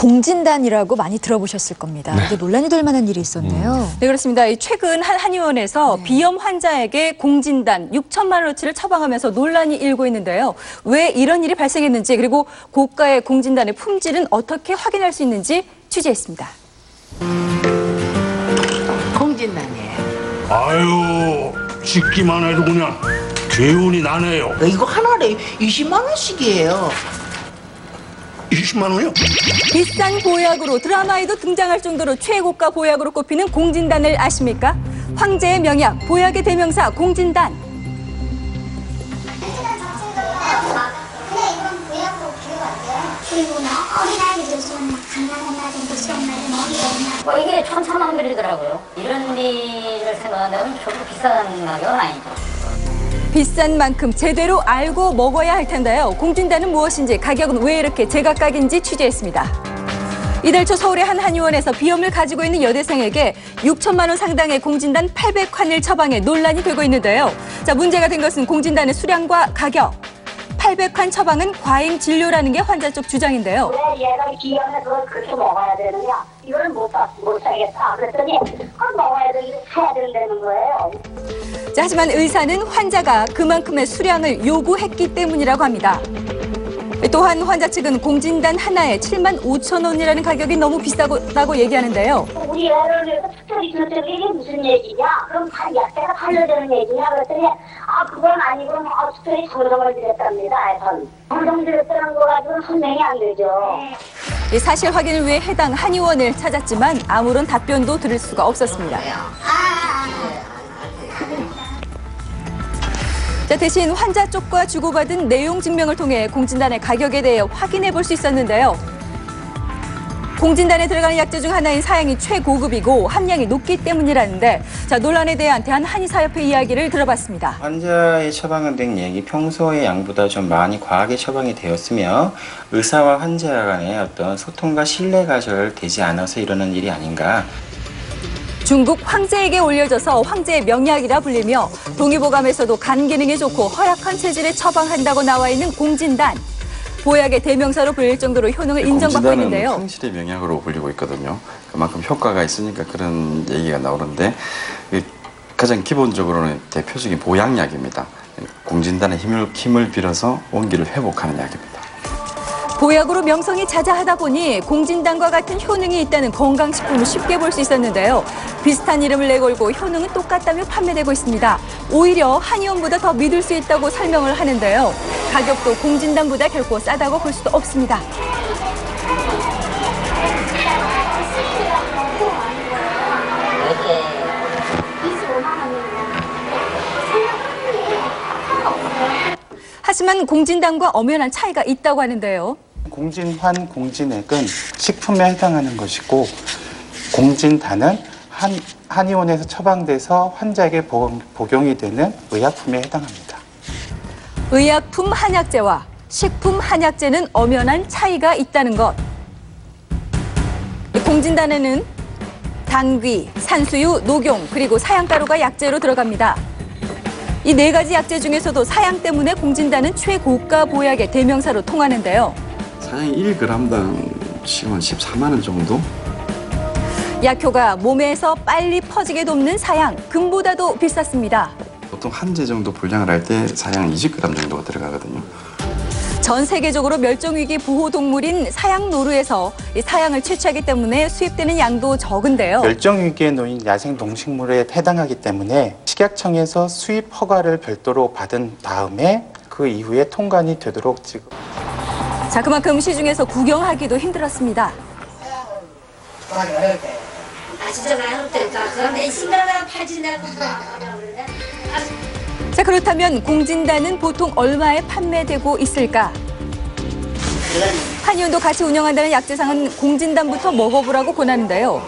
공진단이라고 많이 들어보셨을 겁니다. 이게 논란이 될 만한 일이 있었네요. 네, 그렇습니다. 최근 한 한의원에서 비염 환자에게 공진단 6천만 원어치를 처방하면서 논란이 일고 있는데요. 왜 이런 일이 발생했는지 그리고 고가의 공진단의 품질은 어떻게 확인할 수 있는지 취재했습니다. 공진단이에요. 아유, 짓기만 해도 그냥 개운이 나네요. 이거 하나에 20만 원씩이에요. 20만 원이요? 비싼 보약으로 드라마에도 등장할 정도로 최고가 보약으로 꼽히는 공진단을 아십니까? 황제의 명약, 보약의 대명사 공진단. 그냥 이건 보약으로 비교할게요. 그리고 어린아이들 좀 강간한다든지 시험 말에 먹이거나 이게 천차만별이더라고요. 이런 일을 생각한다면 조금 비싼 가격은 아니죠. 비싼 만큼 제대로 알고 먹어야 할 텐데요. 공진단은 무엇인지, 가격은 왜 이렇게 제각각인지 취재했습니다. 이달 초 서울의 한 한의원에서 비염을 가지고 있는 여대생에게 6천만 원 상당의 공진단 800환을 처방해 논란이 되고 있는데요. 자, 문제가 된 것은 공진단의 수량과 가격. 800환 처방은 과잉 진료라는 게 환자 쪽 주장인데요. 왜 얘가 비염에 그걸 그렇게 먹어야 되느냐? 이걸 못 사겠다. 그랬더니 그걸 먹어야 돼. 이거 사야 된다는 거예요. 자, 하지만 의사는 환자가 그만큼의 수량을 요구했기 때문이라고 합니다. 또한 환자 측은 공진단 하나에 7만 5천 원이라는 가격이 너무 비싸다고 얘기하는데요. 우리 애를 위해서 특별히 주는 이게 무슨 얘기냐? 그럼 약대가 팔려되는 얘기냐? 그랬더니 그건 아니고 특별히 정성을 들였답니다. 정성 들였다는 거 가지고는 설명이 안 되죠. 사실 확인을 위해 해당 한의원을 찾았지만 아무런 답변도 들을 수가 없었습니다. 자, 대신 환자 쪽과 주고받은 내용 증명을 통해 공진단의 가격에 대해 확인해 볼 수 있었는데요. 공진단에 들어가는 약재 중 하나인 사양이 최고급이고 함량이 높기 때문이라는데, 자, 논란에 대한 대한한의사협회 이야기를 들어봤습니다. 환자의 처방은 된 약이 평소의 양보다 좀 많이 과하게 처방이 되었으며 의사와 환자 간의 어떤 소통과 신뢰가 잘 되지 않아서 이러는 일이 아닌가. 중국 황제에게 올려져서 황제의 명약이라 불리며 동의보감에서도 간 기능에 좋고 허약한 체질에 처방한다고 나와 있는 공진단. 보약의 대명사로 불릴 정도로 효능을 인정받고 있는데요. 공진단은 황실의 명약으로 불리고 있거든요. 그만큼 효과가 있으니까 그런 얘기가 나오는데 가장 기본적으로는 대표적인 보약약입니다. 공진단의 힘을 빌어서 원기를 회복하는 약입니다. 보약으로 명성이 자자하다 보니 공진단과 같은 효능이 있다는 건강식품을 쉽게 볼 수 있었는데요. 비슷한 이름을 내걸고 효능은 똑같다며 판매되고 있습니다. 오히려 한의원보다 더 믿을 수 있다고 설명을 하는데요. 가격도 공진단보다 결코 싸다고 볼 수도 없습니다. 하지만 공진단과 엄연한 차이가 있다고 하는데요. 공진환, 공진액은 식품에 해당하는 것이고 공진단은 한의원에서 처방돼서 환자에게 복용이 되는 의약품에 해당합니다. 의약품 한약재와 식품 한약재는 엄연한 차이가 있다는 것. 공진단에는 당귀, 산수유, 녹용, 그리고 사양가루가 약재로 들어갑니다. 이 네 가지 약재 중에서도 사양 때문에 공진단은 최고가 보약의 대명사로 통하는데요. 사양이 1g당 지금 한 14만 원 정도? 약효가 몸에서 빨리 퍼지게 돕는 사양, 금보다도 비쌌습니다. 보통 한 제 정도 분량을 할 때 사양 20g 정도가 들어가거든요. 전 세계적으로 멸종위기 보호동물인 사양노루에서 이 사양을 채취하기 때문에 수입되는 양도 적은데요. 멸종위기에 놓인 야생 동식물에 해당하기 때문에 식약청에서 수입 허가를 별도로 받은 다음에 그 이후에 통관이 되도록 지금. 자, 그만큼 시중에서 구경하기도 힘들었습니다. 진짜 많이 어렵다. 그런데 신나면 팔진다고 자, 그렇다면 공진단은 보통 얼마에 판매되고 있을까? 한의원도 같이 운영한다는 약재상은 공진단부터 먹어보라고 권하는데요.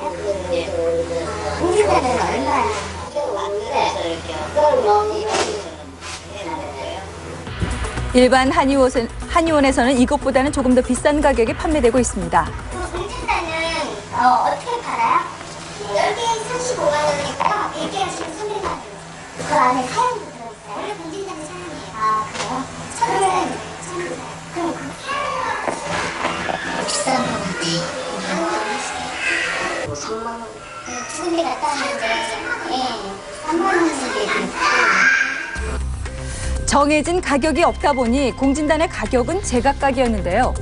공진단은 얼마야? 일반 한의원에서는 이것보다는 조금 더 비싼 가격에 판매되고 있습니다. 공진단은 어떻게 팔아요? 10개에 35만 원이니까 100개에 300만 원. 그 안에 사양도 들어있어요. 원래 공진단은 사양이에요. 그래요? 그러면 그럼 비싼 거 같아. 3만 원. 두 군데 갔다 왔는데, 예, 3만 원 정도. 정해진 가격이 없다 보니 공진단의 가격은 제각각이었는데요.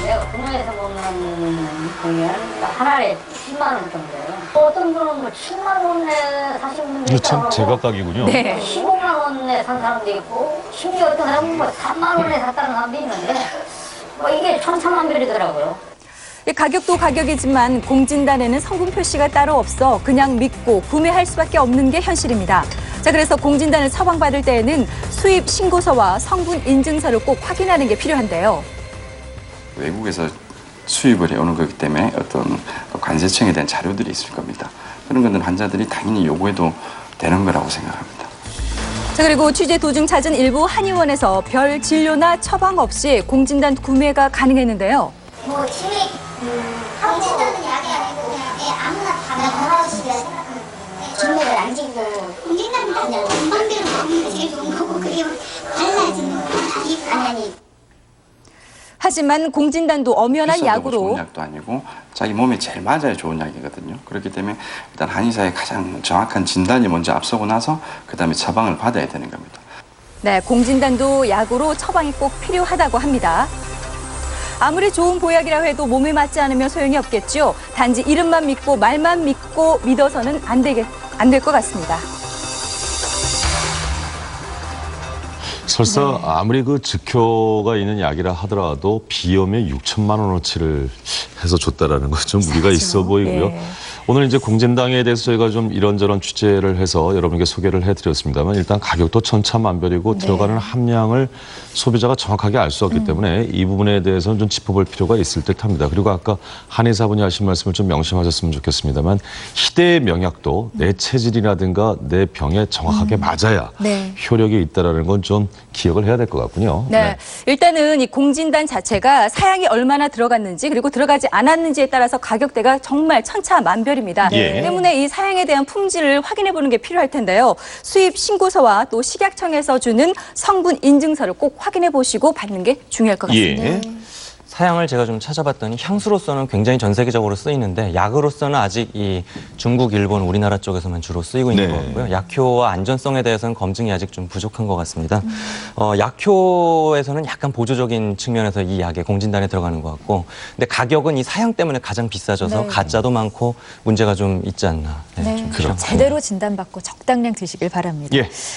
내가 공원에서 먹는 공연 하나에 10만 원 정도예요. 어떤 분은 뭐 7만 원에 사시는 분도 이거 있고 참 제각각이군요. 네. 15만 원에 산 사람도 있고 심지어 어떤 사람은 뭐 3만 원에 샀다는 사람도 있는데 뭐 이게 천차만별이더라고요. 이 가격도 가격이지만 공진단에는 성분 표시가 따로 없어 그냥 믿고 구매할 수밖에 없는 게 현실입니다. 자, 그래서 공진단을 처방받을 때에는 수입 신고서와 성분 인증서를 꼭 확인하는 게 필요한데요. 외국에서 수입을 해오는 거기 때문에 어떤 관세청에 대한 자료들이 있을 겁니다. 그런 것은 환자들이 당연히 요구해도 되는 거라고 생각합니다. 자, 그리고 취재 도중 찾은 일부 한의원에서 별 진료나 처방 없이 공진단 구매가 가능했는데요. 뭐, 팀이, 공진단은 약이 아니고 그냥 아무나 가면 돌아오시리라 생각하는 거예요. 중매를 안 지고, 공진단은 그냥 건강대로 먹는 게 제일 좋은 거고, 그리고 달라지는 건 아니. 하지만 공진단도 엄연한 비싸다고 약으로 좋은 약도 아니고 자기 몸에 제일 맞아야 좋은 약이거든요. 그렇기 때문에 일단 한의사의 가장 정확한 진단이 먼저 앞서고 나서 그다음에 처방을 받아야 되는 겁니다. 네, 공진단도 약으로 처방이 꼭 필요하다고 합니다. 아무리 좋은 보약이라 해도 몸에 맞지 않으면 소용이 없겠죠. 단지 이름만 믿고 말만 믿고 믿어서는 안 될 것 같습니다. 설사 아무리 그 즉효가 있는 약이라 하더라도 비염에 6천만 원어치를 해서 줬다라는 건 좀 무리가 있어 보이고요. 예. 오늘 이제 공진당에 대해서 저희가 좀 이런저런 취재를 해서 여러분께 소개를 해드렸습니다만 일단 가격도 천차만별이고 들어가는 함량을 소비자가 정확하게 알 수 없기 때문에 이 부분에 대해서는 좀 짚어볼 필요가 있을 듯합니다. 그리고 아까 한의사분이 하신 말씀을 좀 명심하셨으면 좋겠습니다만 희대의 명약도 내 체질이라든가 내 병에 정확하게 맞아야 네. 효력이 있다라는 건 좀 기억을 해야 될 것 같군요. 네. 일단은 이 공진단 자체가 사양이 얼마나 들어갔는지 그리고 들어가지 않았는지에 따라서 가격대가 정말 천차만별입니다. 예. 때문에 이 사양에 대한 품질을 확인해 보는 게 필요할 텐데요. 수입 신고서와 또 식약청에서 주는 성분 인증서를 꼭 확인해 보시고 받는 게 중요할 것 같습니다. 예. 사양을 제가 좀 찾아봤더니 향수로서는 굉장히 전 세계적으로 쓰이는데 약으로서는 아직 이 중국, 일본, 우리나라 쪽에서만 주로 쓰이고 있는 네. 것 같고요. 약효와 안전성에 대해서는 검증이 아직 좀 부족한 것 같습니다. 약효에서는 약간 보조적인 측면에서 이 약에 공진단에 들어가는 것 같고 근데 가격은 이 사양 때문에 가장 비싸져서 네. 가짜도 많고 문제가 좀 있지 않나. 네, 네. 좀 그렇습니다. 제대로 진단받고 적당량 드시길 바랍니다. 예.